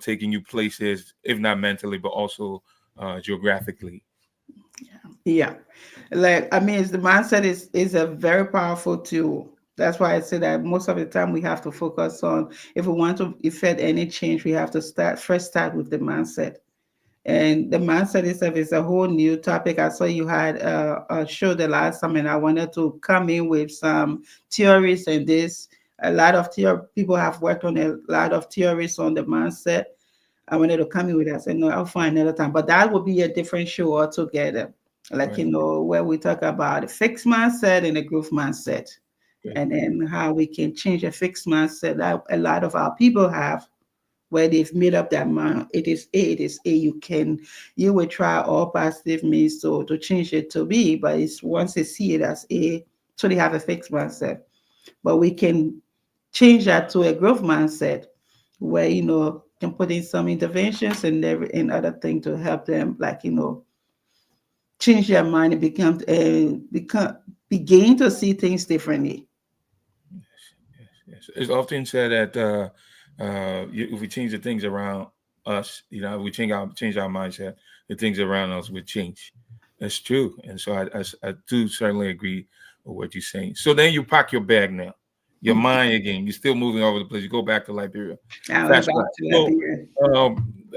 taking you places, if not mentally, but also geographically. Yeah. Like, I mean, the mindset is a very powerful tool. That's why I say that most of the time we have to focus on, if we want to effect any change, we have to start with the mindset. And the mindset itself is a whole new topic. I saw you had a show the last time, and I wanted to come in with some theories and this. A lot of people have worked on a lot of theories on the mindset. I wanted to come in with that. I said, no, I'll find another time. But that will be a different show altogether. like Right. where we talk about a fixed mindset and a growth mindset, Good. and then how we can change a fixed mindset that a lot of our people have, where they've made up their mind. It is A. You will try all positive means to change it to B, but it's once they see it as A, so they have a fixed mindset. But we can change that to a growth mindset where, can put in some interventions and other things to help them, like, change their mind and begin to see things differently. Yes. It's often said that if we change the things around us, we change our mindset, the things around us would change. That's true, and so I do certainly agree with what you're saying. So then you pack your bag now, your mind again. You're still moving over the place. You go back to Liberia, I went fast back track. to So Liberia.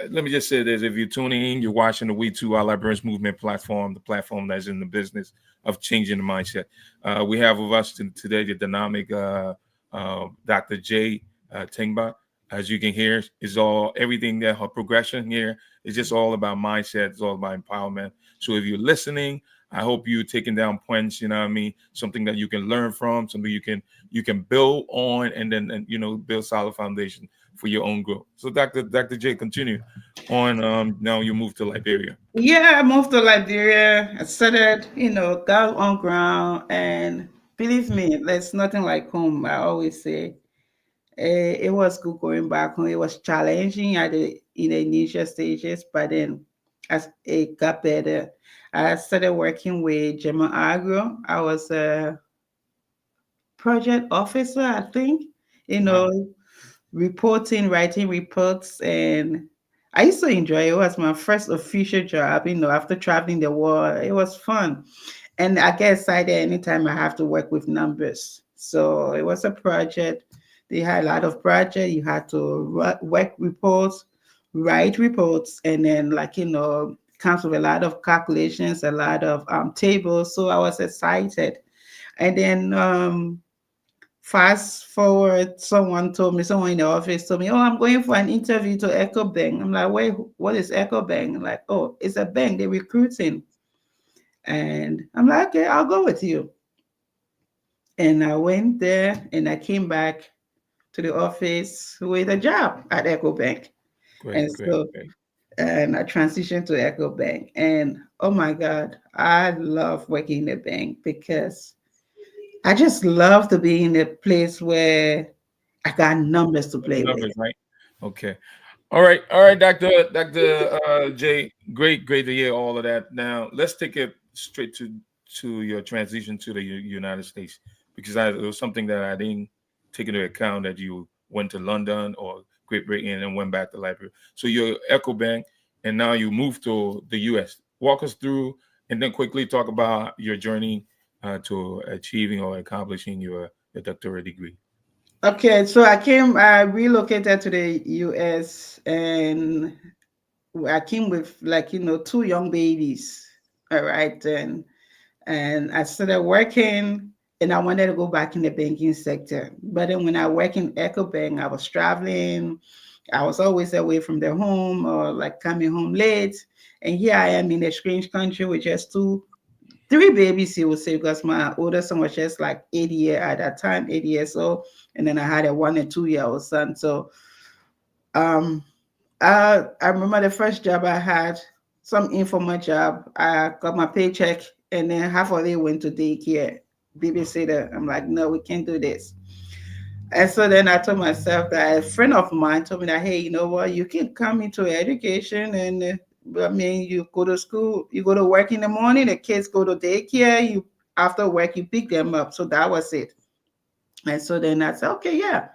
let me just say this: if you're tuning in, you're watching the We Too Our Librarians Movement platform, the platform that's in the business of changing the mindset. We have with us today the dynamic. Dr. J. Tingba. As you can hear, is all everything that her progression here is just all about mindset. It's all about empowerment. So if you're listening, I hope you're taking down points. You know what I mean? Something that you can learn from, something you can build on, and then build solid foundation for your own growth. So Dr. J, continue on. Now you move to Liberia. Yeah, I moved to Liberia. I started, got on ground, and believe me, there's nothing like home. I always say it was good going back home. It was challenging at the in the initial stages, but then as it got better, I started working with German Agro. I was a project officer, I think. You Wow, know, reporting, writing reports, and I used to enjoy it. It was my first official job, after traveling the world. It was fun. And I get excited anytime I have to work with numbers. So it was a project. They had a lot of project. You had to work reports, write reports, and then comes with a lot of calculations, a lot of tables. So I was excited. And then fast forward, someone in the office told me, "Oh, I'm going for an interview to Echo Bank." I'm like, "Wait, what is Echo Bank?" I'm like, "Oh, it's a bank. They're recruiting." And I'm like, "Okay, I'll go with you." And I went there and I came back to the office with a job at Echo Bank. And great, great, so, great. and I transitioned to Echo Bank. And oh my God, I love working in the bank because I just love to be in a place where I got numbers to play with. Numbers, right? Okay. All right, Doctor J. Great to hear all of that. Now let's take it straight to your transition to the United States, because it was something that I didn't take into account, that you went to London or Great Britain and went back to Liberia. So you're Echo Bank, and now you moved to the U.S. Walk us through, and then quickly talk about your journey to achieving or accomplishing your doctorate degree. Okay, so I relocated to the US, and I came with two young babies. All right, and I started working, and I wanted to go back in the banking sector. But then when I worked in Echo Bank, I was traveling. I was always away from the home or like coming home late. And here I am in a strange country with just three babies, you would say, because my older son was just like 8 years at that time, 8 years old. And then I had a 1 and 2 year old son. So um I remember the first job I had, some informal job. I got my paycheck, and then half of it went to daycare, babysitter. I'm like, no, we can't do this. And so then I told myself that a friend of mine told me that, hey, you know what, you can come into education, and I mean, you go to school, you go to work in the morning, the kids go to daycare, you after work, you pick them up. So that was it. And so then I said, okay, yeah.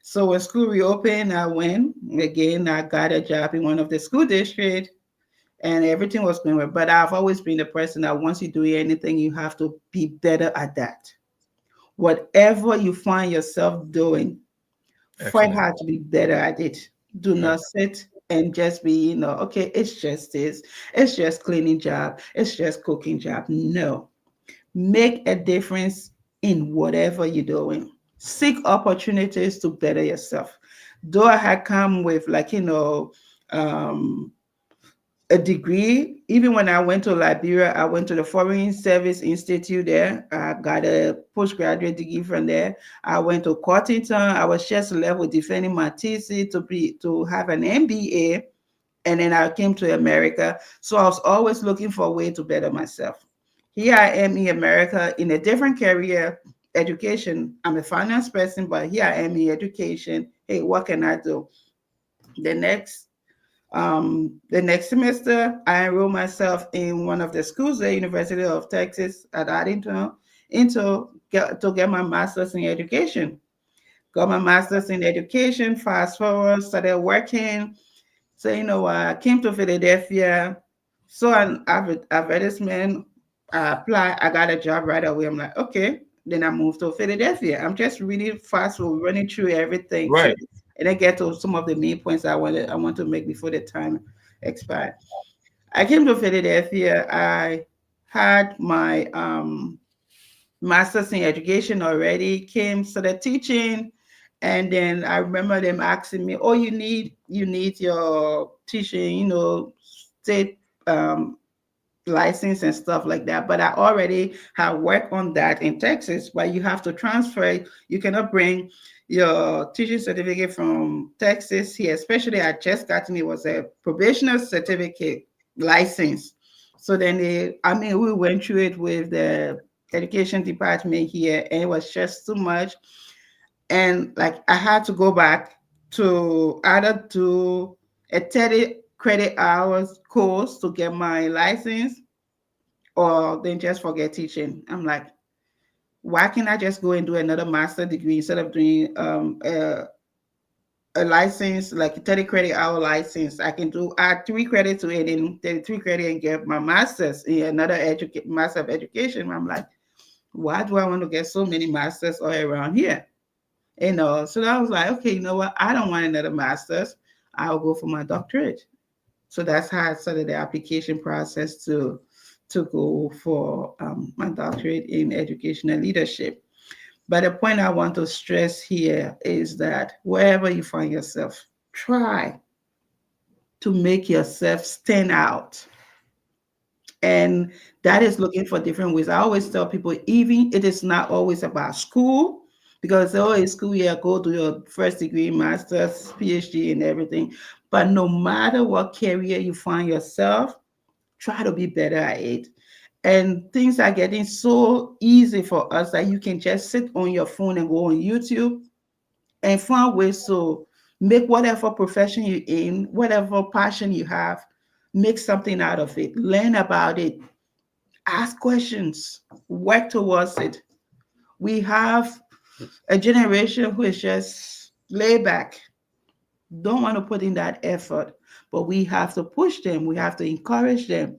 So when school reopened, I went again. I got a job in one of the school districts, and everything was going well. But I've always been the person that once you do anything, you have to be better at that. Whatever you find yourself doing, fight Excellent. hard to be better at it. Do not sit and just be, okay, it's just this, it's just cleaning job, it's just cooking job. No, make a difference in whatever you're doing. Seek opportunities to better yourself. Though I had come with um, a degree. Even when I went to Liberia, I went to the Foreign Service Institute there. I got a postgraduate degree from there. I went to Cottington. I was just left with defending my thesis to have an MBA, and then I came to America. So I was always looking for a way to better myself. Here I am in America in a different career, education. I'm a finance person, but here I am in education. Hey, what can I do? The next the next semester, I enrolled myself in one of the schools, the University of Texas at Addington, to get my master's in education. Got my master's in education. Fast forward, started working. So I came to Philadelphia, saw an advertisement. I applied. I got a job right away. I'm like, okay. Then I moved to Philadelphia. I'm just really fast for running through everything to Right. and I get to some of the main points I want to make before the time expired. I came to Philadelphia. I had my master's in education already. Came started teaching, and then I remember them asking me, "Oh, you need your teaching, state license and stuff like that." But I already have worked on that in Texas, where you have to transfer it. You cannot bring your teaching certificate from Texas here, especially I just gotten it was a probational certificate license. So then we went through it with the education department here, and it was just too much. And like I had to go back to either do a 30 credit hours course to get my license or then just forget teaching. I'm like, why can't I just go and do another master degree instead of doing a license, like a 30 credit hour license? I can add 3 credits to it and 3 credit and get my master's in another master of education. I'm like, why do I want to get so many masters all around here? So I was like, okay, you know what? I don't want another master's. I'll go for my doctorate. So that's how I started the application process to go for my doctorate in educational leadership. But the point I want to stress here is that wherever you find yourself, try to make yourself stand out. And that is looking for different ways. I always tell people, even it is not always about school, because always school, yeah, go to your first degree, master's, PhD, and everything. But no matter what career you find yourself, try to be better at it. And things are getting so easy for us that you can just sit on your phone and go on YouTube and find ways to make whatever profession you're in, whatever passion you have, make something out of it, learn about it, ask questions, work towards it. We have a generation who is just laid back, don't want to put in that effort, but we have to push them, we have to encourage them.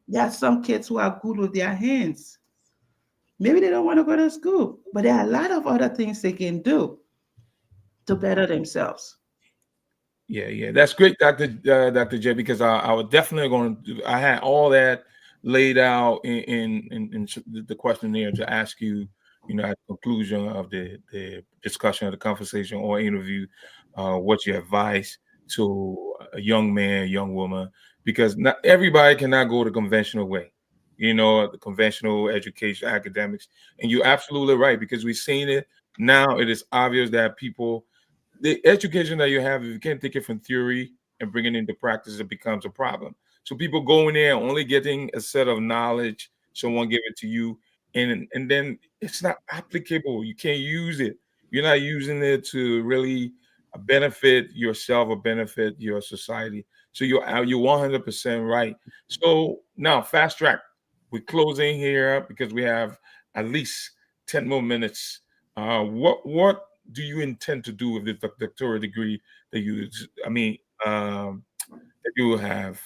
There are some kids who are good with their hands. Maybe they don't want to go to school, but there are a lot of other things they can do to better themselves. Yeah, yeah, that's great, Dr. J. Because I was definitely going to. I had all that laid out in the questionnaire to ask you. At the conclusion of the discussion of the conversation or interview, what's your advice to a young man, young woman? Because not everybody cannot go the conventional way. The conventional education, academics, and you're absolutely right because we've seen it now. It is obvious that people the education that you have, if you can't take it from theory and bring it into practice, it becomes a problem. So people go in there only getting a set of knowledge, someone give it to you, and then it's not applicable. You can't use it. You're not using it to really benefit yourself or benefit your society. So you're 100% right. So now fast track. We're closing here because we have at least 10 more minutes. What do you intend to do with the doctoral degree that that you have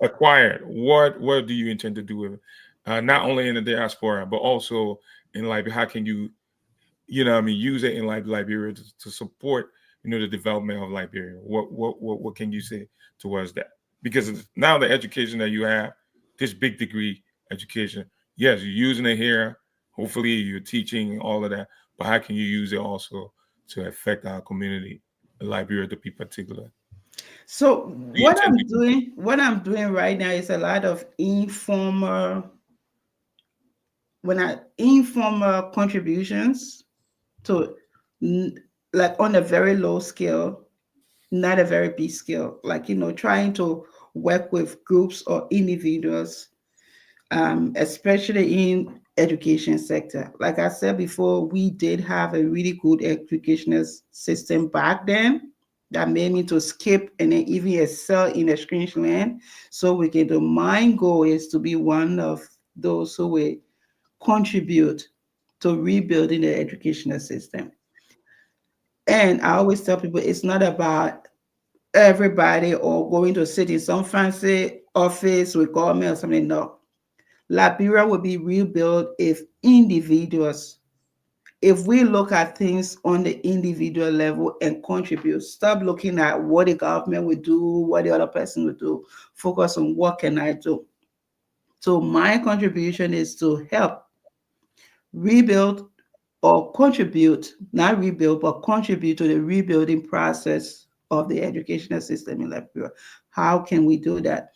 acquired? What do you intend to do with it? Not only in the diaspora, but also in Liberia? How can you, use it in Liberia to support, the development of Liberia? What can you say towards that? Because now the education that you have, this big degree education, yes, you're using it here. Hopefully, you're teaching all of that. But how can you use it also to affect our community, Liberia to be particular? So Do you tend to? what I'm doing right now is a lot of informal contributions to n- like on a very low scale, not a very big scale, like trying to work with groups or individuals, especially in education sector. Like I said before, we did have a really good educational system back then that made me to skip and then even excel in the Screench land. So we can, the my goal is to be one of those who will contribute to rebuilding the educational system. And I always tell people it's not about everybody or going to sit in some fancy office with government or something. No. Liberia will be rebuilt if individuals, if we look at things on the individual level and contribute, stop looking at what the government will do, what the other person will do, focus on what can I do. So my contribution is to help rebuild or contribute, not rebuild, but contribute to the rebuilding process of the educational system in Liberia. How can we do that?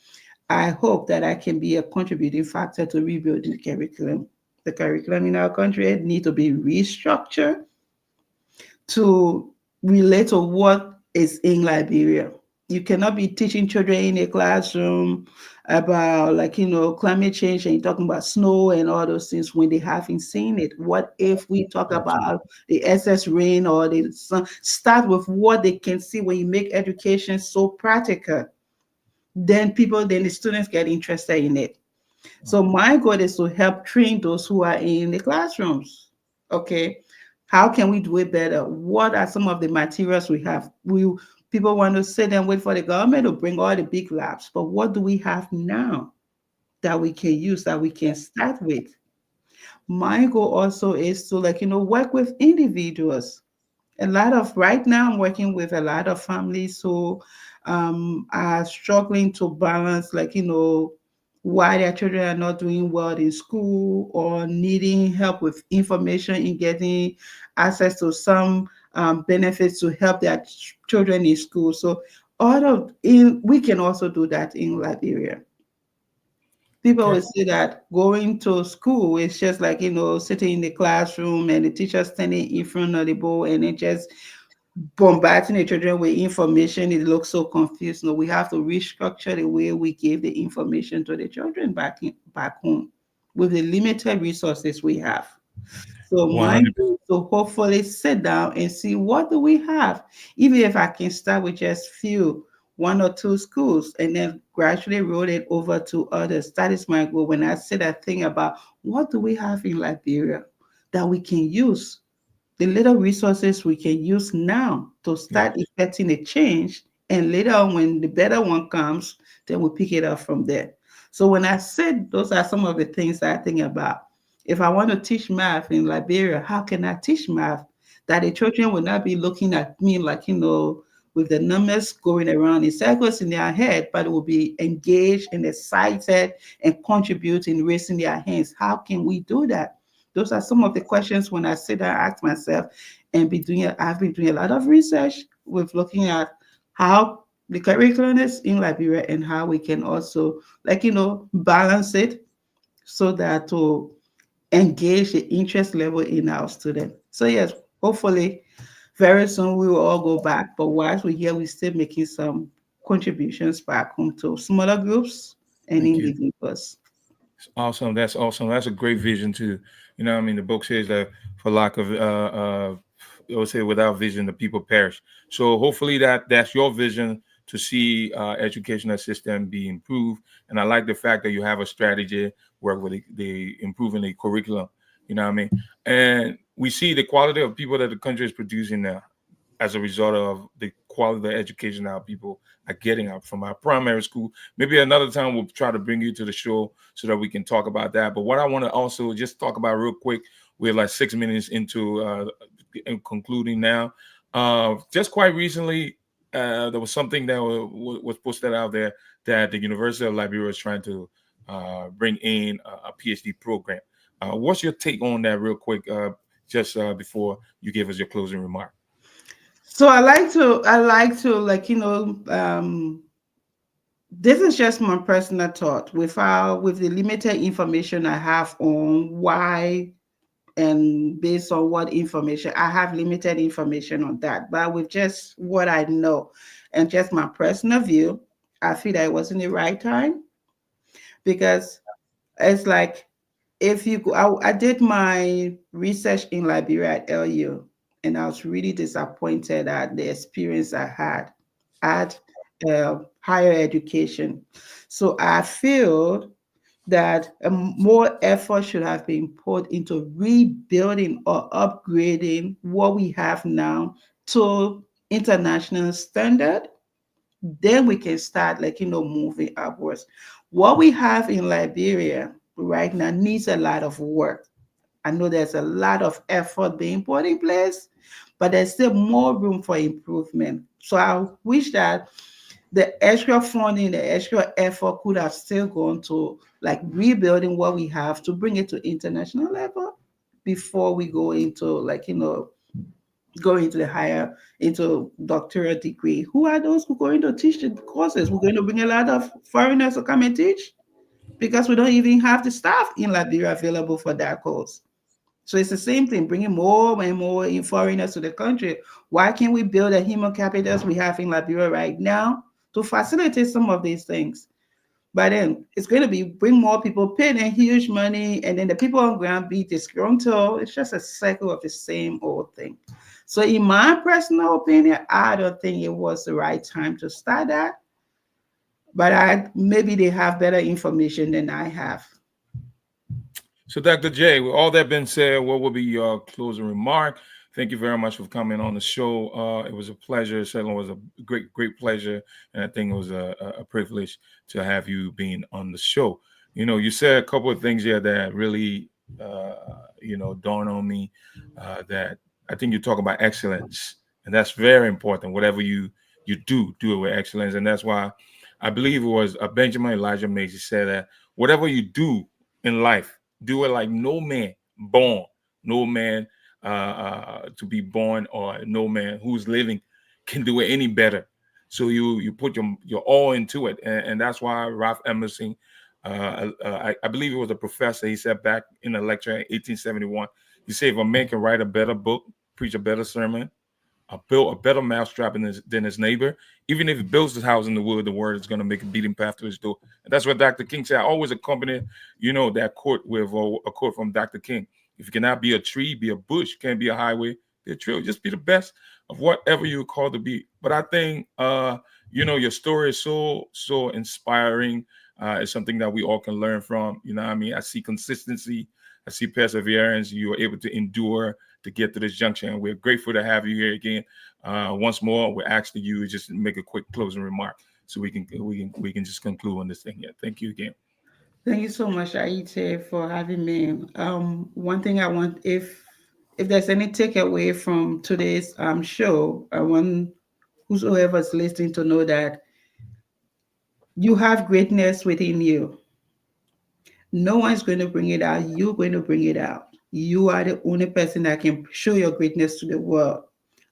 I hope that I can be a contributing factor to rebuilding the curriculum. The curriculum in our country need to be restructured to relate to what is in Liberia. You cannot be teaching children in a classroom about climate change and you're talking about snow and all those things when they haven't seen it. What if we talk Absolutely. about the excess rain or the sun? Start with what they can see when you make education so practical. Then the students get interested in it. So my goal is to help train those who are in the classrooms. Okay. How can we do it better? What are some of the materials we have? People want to sit and wait for the government to bring all the big labs, but what do we have now that we can use, that we can start with? My goal also is to work with individuals. A lot of right now I'm working with a lot of families who are struggling to balance why their children are not doing well in school or needing help with information in getting access to some benefits to help their children in school. So we can also do that in Liberia. People Okay. will say that going to school is just sitting in the classroom and the teacher standing in front of the board and then just bombarding the children with information. It looks so confused. No, we have to restructure the way we give the information to the children back home with the limited resources we have. So my 100%. goal is to hopefully sit down and see what do we have, even if I can start with just few, one or two schools, and then gradually roll it over to others. That is my goal. When I sit and think about what do we have in Liberia that we can use, the little resources we can use now to start Yes. effecting a change. And later on, when the better one comes, then we pick it up from there. So when I said those are some of the things that I think about. If I want to teach math in Liberia, how can I teach math that the children will not be looking at me with the numbers going around in circles in their head, but will be engaged and excited and contributing, raising their hands. How can we do that? Those are some of the questions when I sit down, ask myself, and I've been doing a lot of research with looking at how the curriculum is in Liberia and how we can also balance it so that to engage the interest level in our students. So yes, hopefully very soon we will all go back. But whilst we're here, we're still making some contributions back home to smaller groups and Thank you. individuals. Awesome. That's awesome. That's a great vision too. You know, I mean, the book says that for lack of, it will say without vision, the people perish. So hopefully that's your vision to see educational system be improved. And I like the fact that you have a strategy work with the improving the curriculum. You know what I mean? And we see the quality of people that the country is producing now as a result of the quality of education our people are getting out from our primary school. Maybe another time we'll try to bring you to the show so that we can talk about that. But what I want to also just talk about real quick, we're like 6 minutes into concluding now. Just quite recently, there was something that was posted out there that the University of Liberia is trying to bring in a PhD program. What's your take on that, real quick, just before you give us your closing remark? So I like to like, this is just my personal thought with the limited information I have on why, and based on what information I have, limited information on that, but with just what I know and just my personal view, I feel that it wasn't the right time, because it's like, if you go, I did my research in Liberia at LU, and I was really disappointed at the experience I had at higher education. So I feel that more effort should have been put into rebuilding or upgrading what we have now to international standard. Then we can start, like, moving upwards. What we have in Liberia right now needs a lot of work. I know there's a lot of effort being put in place, but there's still more room for improvement. So I wish that the extra funding, the extra effort could have still gone to like rebuilding what we have to bring it to international level before we go into, like, go into the higher, into doctoral degree. Who are those who are going to teach the courses? We're going to bring a lot of foreigners to come and teach, because we don't even have the staff in Liberia available for that course. So it's the same thing, bringing more and more in foreigners to the country. Why can't we build the human capitals we have in Liberia right now to facilitate some of these things? But then it's going to be bring more people, pay them huge money, and then the people on ground be disgruntled. It's just a cycle of the same old thing. So, in my personal opinion, I don't think it was the right time to start that. But I maybe they have better information than I have. So, Dr. J, with all that been said, what will be your closing remark? Thank you very much for coming on the show. It was a pleasure. It certainly was a great pleasure. And I think it was a privilege to have you being on the show. You said a couple of things here that really, dawned on me, that I think you talk about excellence. And that's very important. Whatever you do it with excellence. And that's why I believe it was Benjamin Elijah Macy said that whatever you do in life, do it like no man born, no man to be born, or no man who's living can do it any better. So you put your all into it, and that's why Ralph Emerson, I believe it was a professor, he said back in a lecture in 1871, he said if a man can write a better book, preach a better sermon, build a better mousetrap than his neighbor. Even if he builds his house in the wood, the word is going to make a beating path to his door. And that's what Dr. King said. I always accompany, that quote with a quote from Dr. King. If you cannot be a tree, be a bush. You can't be a highway, be a trail. Just be the best of whatever you're called to be. But I think, your story is so inspiring. It's something that we all can learn from. You know what I mean? I see consistency. I see perseverance. You were able to endure to get to this junction. And we're grateful to have you here again. Once more, we're asking you just to make a quick closing remark so we can just conclude on this thing here. Thank you again. Thank you so much, Aite, for having me. One thing I want, if there's any takeaway from today's show, I want whosoever's listening to know that you have greatness within you. No one's going to bring it out. You're going to bring it out. You are the only person that can show your greatness to the world.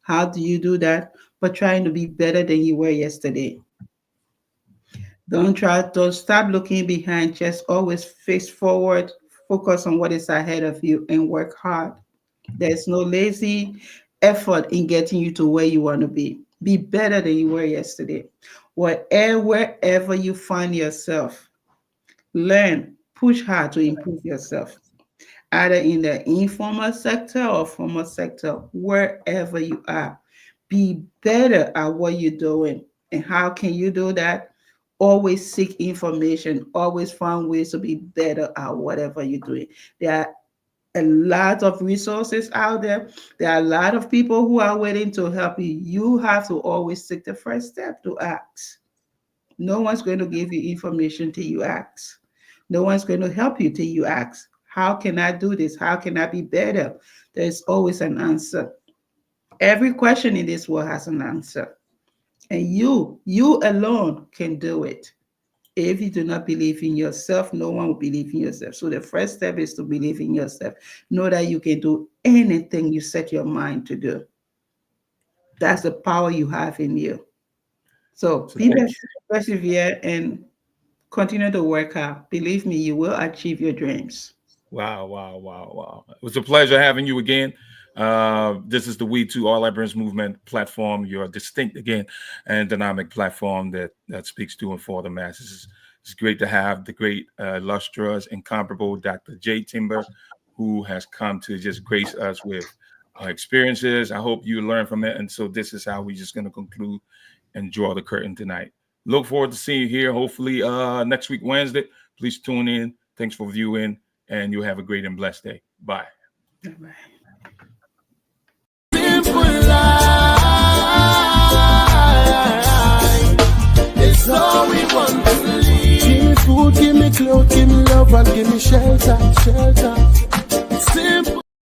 How do you do that? By trying to be better than you were yesterday. Don't stop looking behind. Just always face forward, focus on what is ahead of you, and work hard. There's no lazy effort in getting you to where you want to be. Be better than you were yesterday. Wherever you find yourself, learn, push hard to improve yourself, either in the informal sector or formal sector, wherever you are. Be better at what you're doing. And how can you do that? Always seek information, always find ways to be better at whatever you're doing. There are a lot of resources out there. There are a lot of people who are willing to help you. You have to always take the first step to ask. No one's going to give you information till you ask. No one's going to help you till you ask. How can I do this? How can I be better? There's always an answer. Every question in this world has an answer. And you alone can do it. If you do not believe in yourself, no one will believe in yourself. So the first step is to believe in yourself. Know that you can do anything you set your mind to do. That's the power you have in you. So So be thank you. persevere and continue to work hard. Believe me, you will achieve your dreams. Wow, wow, wow, wow. It was a pleasure having you again. This is the We Too All Librarians Movement platform, your distinct again and dynamic platform that speaks to and for the masses. It's great to have the great, illustrious, incomparable Dr. J. Tingba, who has come to just grace us with experiences. I hope you learn from it. And so this is how we're just going to conclude and draw the curtain tonight. Look forward to seeing you here, hopefully next week, Wednesday. Please tune in. Thanks for viewing, and you have a great and blessed day. Bye. Bye-bye. Simple life. It's all we want to live. Give me food, give me clothes, give me love, and give me shelter, shelter.